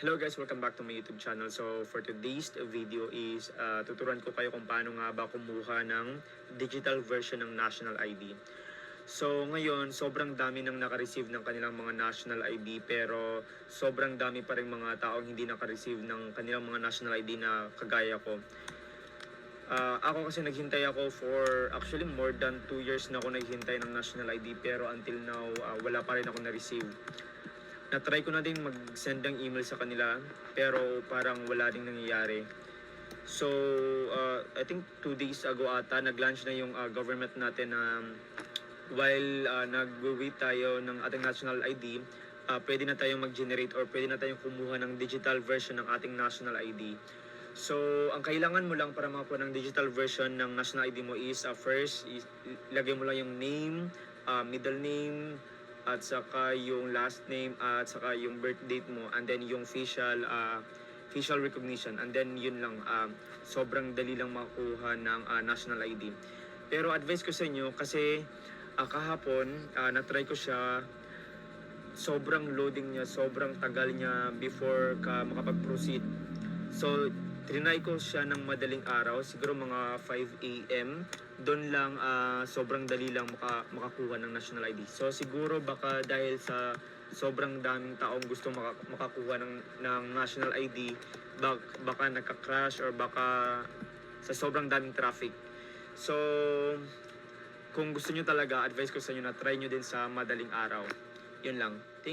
Hello guys, welcome back to my YouTube channel. So for today's video is tuturuan ko kayo kung paano nga ba kumuha ng digital version ng national ID. So ngayon, sobrang dami nang naka-receive ng kanilang mga national ID pero sobrang dami pa rin mga taong hindi naka-receive ng kanilang mga national ID na kagaya ko. Ako kasi naghintay ako for actually more than 2 years na ako naghintay ng national ID pero until now wala pa rin ako na-receive. Na-try ko na din mag-send ng email sa kanila pero parang wala ding nangyayari. So, I think 2 days ago ata nag-launch na yung government natin na while nag-wait tayo ng ating national ID, pwede na tayong mag-generate or pwede na tayong kumuha ng digital version ng ating national ID. So, ang kailangan mo lang para makakuha ng digital version ng national ID mo is first, ilagay mo lang yung name, middle name, at saka yung last name at saka yung birth date mo and then yung facial recognition and then yun lang, sobrang dali lang makuha ng national ID. Pero advice ko sa inyo kasi kahapon na-try ko siya, sobrang loading niya, sobrang tagal niya before ka makapag-proceed. So trinay ko siya ng madaling araw, siguro mga 5 AM. Doon lang sobrang dali lang makakuha ng national ID. So siguro baka dahil sa sobrang daming taong gusto makakuha ng national ID, baka nagka-crash or baka sa sobrang daming traffic. So kung gusto nyo talaga, advice ko sa inyo na try nyo din sa madaling araw. Yun lang.